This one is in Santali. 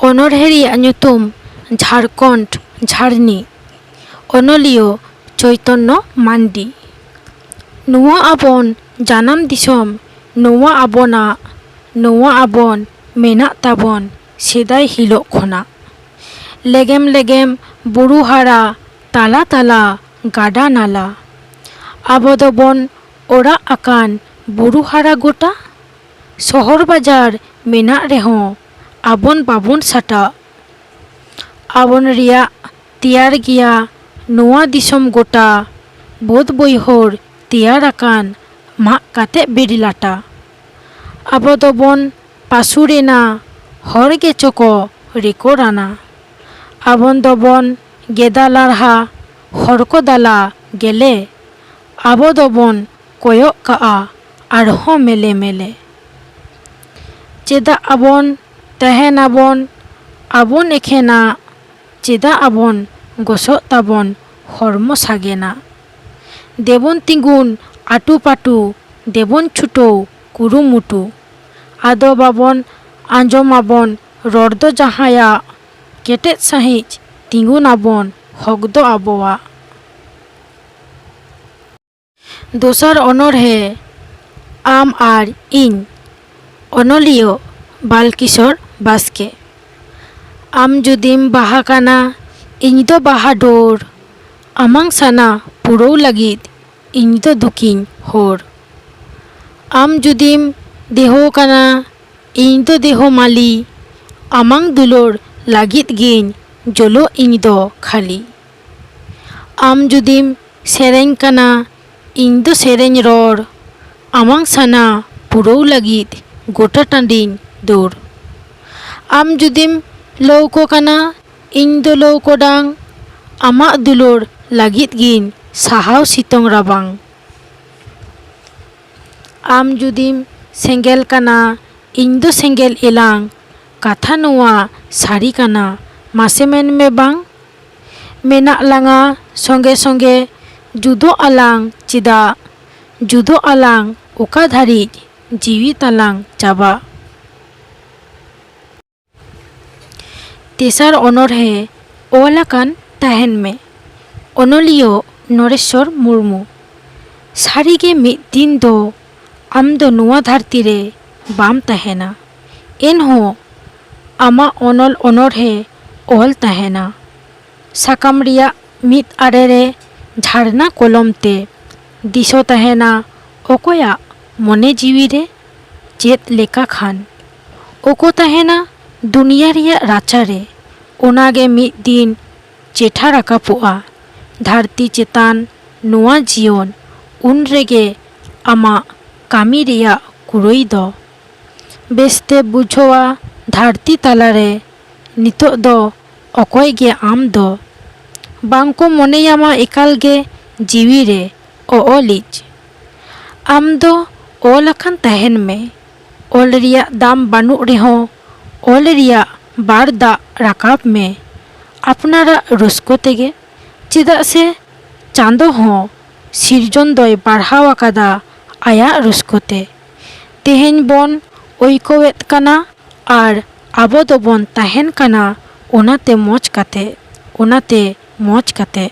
ᱚᱱᱚᱬᱦᱮ ᱨᱮᱭᱟᱜ ᱧᱩᱛᱩᱢ ᱡᱷᱟᱲᱠᱷᱚᱸᱰ ᱡᱷᱟᱨᱱᱤ ᱚᱱᱚᱞᱤᱭᱟᱹ ᱪᱳᱭᱛᱚᱱᱱᱚ ᱢᱟᱱᱰᱤ। ᱱᱚᱣᱟ ᱟᱵᱚᱱ ᱡᱟᱱᱟᱢ ᱫᱤᱥᱚᱢ, ᱱᱚᱣᱟ ᱟᱵᱚᱱᱟᱜ, ᱱᱚᱣᱟ ᱟᱵᱚᱱ ᱢᱮᱱᱟᱜ ᱛᱟᱵᱚᱱ ᱥᱮᱫᱟᱭ ᱦᱤᱞᱳᱜ ᱠᱷᱚᱱᱟᱜ। ᱞᱮᱜᱮᱢ ᱞᱮᱜᱮᱢ ᱵᱩᱨᱩ ᱦᱟᱨᱟ, ᱛᱟᱞᱟ ᱛᱟᱞᱟ ᱜᱟᱰᱟ ᱱᱟᱞᱟ, ᱟᱵᱚ ᱫᱚᱵᱚᱱ ᱚᱲᱟᱜ ᱟᱠᱟᱱ ᱵᱩᱨᱩ ᱦᱟᱨᱟ ᱜᱚᱴᱟ। ᱥᱚᱦᱚᱨ ᱵᱟᱡᱟᱨ ᱢᱮᱱᱟᱜ ᱨᱮᱦᱚᱸ ᱟᱵᱚᱱ ᱵᱟᱵᱚᱱ ᱥᱟᱴᱟᱜ। ᱟᱵᱚᱱ ᱨᱮᱭᱟᱜ ᱛᱮᱭᱟᱨ ᱜᱮᱭᱟ ᱱᱚᱣᱟ ᱫᱤᱥᱚᱢ ᱜᱚᱴᱟ, ᱵᱟᱹᱫᱽ ᱵᱟᱹᱭᱦᱟᱹᱲ ᱛᱮᱭᱟᱨ ᱟᱠᱟᱱ ᱢᱟᱜ ᱠᱟᱛᱮ ᱵᱤᱨᱞᱟᱴᱟ। ᱟᱵᱚ ᱫᱚᱵᱚᱱ ᱯᱟᱹᱥᱩᱲᱮᱱᱟ, ᱦᱚᱲ ᱜᱮᱪᱚ ᱠᱚ ᱨᱮᱠᱚᱲᱟᱱᱟ। ᱟᱵᱚᱱ ᱫᱚᱵᱚᱱ ᱜᱮᱫᱟ ᱞᱟᱲᱦᱟ, ᱦᱚᱲ ᱠᱚ ᱫᱟᱞᱟ ᱜᱮᱞᱮ। ᱟᱵᱚ ᱫᱚᱵᱚᱱ ᱠᱚᱭᱚᱜ ᱠᱟᱜᱼᱟ ᱟᱨᱦᱚᱸ ᱢᱮᱞᱮ ᱢᱮᱞᱮ। ᱪᱮᱫᱟᱜ ᱟᱵᱚᱱ ᱛᱟᱦᱮᱱᱟᱵᱚᱱ ᱟᱵᱚᱱ ᱮᱠᱷᱮᱱᱟᱜ, ᱪᱮᱫᱟᱜ ᱟᱵᱚᱱ ᱜᱚᱥᱚᱜ ᱛᱟᱵᱚᱱ ᱦᱚᱲᱢᱚ ᱥᱟᱜᱮᱱᱟᱜ? ᱫᱮᱵᱚᱱ ᱛᱤᱸᱜᱩᱱ ᱟᱹᱴᱩᱯᱟᱹᱴᱩ, ᱫᱮᱵᱚᱱ ᱪᱷᱩᱴᱟᱹᱣ ᱠᱩᱨᱩᱢᱩᱴᱩ। ᱟᱫᱚ ᱵᱟᱵᱚᱱ ᱟᱸᱡᱚᱢᱟᱵᱚᱱ ᱨᱚᱲ ᱫᱚ ᱡᱟᱦᱟᱸᱭᱟᱜ, ᱠᱮᱴᱮᱡ ᱥᱟᱺᱦᱤᱡ ᱛᱤᱸᱜᱩᱱᱟᱵᱚᱱ ᱦᱚᱠ ᱫᱚ ᱟᱵᱚᱣᱟᱜ। ᱫᱚᱥᱟᱨ ᱚᱱᱚᱬᱦᱮ ᱟᱢ ᱟᱨ ᱤᱧ ᱚᱱᱚᱞᱤᱭᱟᱹ ᱵᱟᱞᱠᱤᱥᱚᱨ ᱵᱟᱥᱠᱮ। ᱟᱢ ᱡᱩᱫᱤᱢ ᱵᱟᱦᱟ ᱠᱟᱱᱟ, ᱤᱧ ᱫᱚ ᱵᱟᱦᱟ ᱰᱳᱨ, ᱟᱢᱟᱝ ᱥᱟᱱᱟ ᱯᱩᱨᱟᱹᱣ ᱞᱟᱹᱜᱤᱫ ᱤᱧ ᱫᱚ ᱫᱩᱠᱤᱧ ᱦᱚᱨ। ᱟᱢ ᱡᱩᱫᱤᱢ ᱫᱮᱦᱚ ᱠᱟᱱᱟ, ᱤᱧ ᱫᱚ ᱫᱮᱦᱚ ᱢᱟᱹᱞᱤ, ᱟᱢᱟᱝ ᱫᱩᱞᱟᱹᱲ ᱞᱟᱹᱜᱤᱫ ᱜᱤᱧ ᱡᱚᱞᱚᱜ ᱤᱧ ᱫᱚ ᱠᱷᱟᱹᱞᱤ। ᱟᱢ ᱡᱩᱫᱤᱢ ᱥᱮᱨᱮᱧ ᱠᱟᱱᱟ, ᱤᱧ ᱫᱚ ᱥᱮᱨᱮᱧ ᱨᱚᱲ, ᱟᱢᱟᱝ ᱥᱟᱱᱟ ᱯᱩᱨᱟᱹᱣ ᱞᱟᱹᱜᱤᱫ ᱜᱚᱴᱟ ᱴᱟᱺᱰᱤᱧ ᱫᱟᱹᱲ। ᱟᱢ ᱡᱩᱫᱤᱢ ᱞᱟᱹᱣᱠᱟᱹ ᱠᱟᱱᱟ, ᱤᱧ ᱫᱚ ᱞᱟᱹᱣᱠᱟᱹ ᱰᱟᱝ, ᱟᱢᱟᱜ ᱫᱩᱞᱟᱹᱲ ᱞᱟᱹᱜᱤᱫ ᱜᱤᱧ ᱥᱟᱦᱟᱣ ᱥᱤᱛᱩᱝ ᱨᱟᱵᱟᱝ। ᱟᱢ ᱡᱩᱫᱤᱢ ᱥᱮᱸᱜᱮᱞ ᱠᱟᱱᱟ, ᱤᱧ ᱫᱚ ᱥᱮᱸᱜᱮᱞ ᱮᱞᱟᱝ, ᱠᱟᱛᱷᱟ ᱱᱚᱣᱟ ᱥᱟᱹᱨᱤ ᱠᱟᱱᱟ ᱢᱟᱥᱮ ᱢᱮᱱᱢᱮ ᱵᱟᱝ? ᱢᱮᱱᱟᱜ ᱞᱟᱝᱟ ᱥᱚᱸᱜᱮ ᱥᱚᱸᱜᱮ, ᱡᱩᱫᱟᱹᱜ ᱟᱞᱟᱝ ᱪᱮᱫᱟᱜ? ᱡᱩᱫᱟᱹᱜ ᱟᱞᱟᱝ ᱚᱠᱟ ᱫᱷᱟᱹᱨᱤᱡ ᱡᱤᱣᱤ ᱛᱟᱞᱟᱝ ᱪᱟᱵᱟᱜ? ᱛᱮᱥᱟᱨ ᱚᱱᱚᱬᱦᱮ ᱚᱞ ᱟᱠᱟᱱ ᱛᱟᱦᱮᱱ ᱢᱮ ᱚᱱᱚᱞᱤᱭᱟᱹ ᱱᱚᱨᱮᱥᱥᱚᱨ ᱢᱩᱨᱢᱩ। ᱥᱟᱹᱨᱤᱜᱮ ᱢᱤᱫ ᱫᱤᱱ ᱫᱚ ᱟᱢ ᱫᱚ ᱱᱚᱣᱟ ᱫᱷᱟᱹᱨᱛᱤ ᱨᱮ ᱵᱟᱢ ᱛᱟᱦᱮᱱᱟ, ᱮᱱᱦᱚᱸ ᱟᱢᱟᱜ ᱚᱱᱚᱞ ᱚᱱᱚᱬᱦᱮ ᱚᱞ ᱛᱟᱦᱮᱱᱟ ᱥᱟᱠᱟᱢ ᱨᱮᱭᱟᱜ ᱢᱤᱫ ᱟᱲᱮ ᱨᱮ, ᱡᱷᱟᱨᱱᱟ ᱠᱚᱞᱚᱢ ᱛᱮ। ᱫᱤᱥᱟᱹ ᱛᱟᱦᱮᱱᱟ ᱚᱠᱚᱭᱟᱜ ᱢᱚᱱᱮ ᱡᱤᱣᱤ ᱨᱮ, ᱪᱮᱫ ᱞᱮᱠᱟ ᱠᱷᱟᱱ ᱚᱠᱚ ᱛᱟᱦᱮᱱᱟ ᱫᱩᱱᱤᱭᱟᱹ ᱨᱮᱭᱟᱜ ᱨᱟᱪᱟᱨᱮ, ᱚᱱᱟᱜᱮ ᱢᱤᱫ ᱫᱤᱱ ᱪᱮᱴᱷᱟ ᱨᱟᱠᱟᱵᱚᱜᱼᱟ ᱫᱷᱟᱹᱨᱛᱤ ᱪᱮᱛᱟᱱ ᱱᱚᱣᱟ ᱡᱤᱭᱚᱱ। ᱩᱱ ᱨᱮᱜᱮ ᱟᱢᱟᱜ ᱠᱟᱹᱢᱤ ᱨᱮᱭᱟᱜ ᱠᱩᱲᱟᱹᱭ ᱫᱚ ᱵᱮᱥᱛᱮ ᱵᱩᱡᱷᱟᱹᱣᱟ ᱫᱷᱟᱹᱨᱛᱤ ᱛᱟᱞᱟᱨᱮ। ᱱᱤᱛᱚᱜ ᱫᱚ ᱚᱠᱚᱭ ᱜᱮ ᱟᱢ ᱫᱚ ᱵᱟᱝᱠᱚ ᱢᱚᱱᱮᱭᱟᱢᱟ ᱮᱠᱟᱞ ᱜᱮ ᱡᱤᱣᱤᱨᱮ ᱚᱼᱚᱞᱤᱡ। ᱟᱢ ᱫᱚ ᱚᱞ ᱟᱠᱟᱱ ᱛᱟᱦᱮᱱ ᱢᱮ, ᱚᱞ ᱨᱮᱭᱟᱜ ᱫᱟᱢ ᱵᱟᱹᱱᱩᱜ ᱨᱮᱦᱚᱸ ᱚᱞ ᱨᱮᱭᱟᱜ ᱵᱟᱨ ᱫᱟᱜ ᱨᱟᱠᱟᱵ ᱢᱮ ᱟᱯᱱᱟᱨᱟᱜ ᱨᱟᱹᱥᱠᱟᱹ ᱛᱮᱜᱮ। ᱪᱮᱫᱟᱜ ᱥᱮ ᱪᱟᱸᱫᱳ ᱦᱚᱸ ᱥᱤᱨᱡᱚᱱ ᱫᱚᱭ ᱵᱟᱲᱦᱟᱣ ᱟᱠᱟᱫᱟ ᱟᱭᱟᱜ ᱨᱟᱹᱥᱠᱟᱹᱛᱮ। ᱛᱮᱦᱮᱧ ᱵᱚᱱ ᱟᱹᱭᱠᱟᱹᱣᱮᱫ ᱠᱟᱱᱟ ᱟᱨ ᱟᱵᱚ ᱫᱚᱵᱚᱱ ᱛᱟᱦᱮᱱ ᱠᱟᱱᱟ ᱚᱱᱟᱛᱮ ᱢᱚᱡᱽ ᱠᱟᱛᱮ, ᱚᱱᱟᱛᱮ ᱢᱚᱡᱽ ᱠᱟᱛᱮ।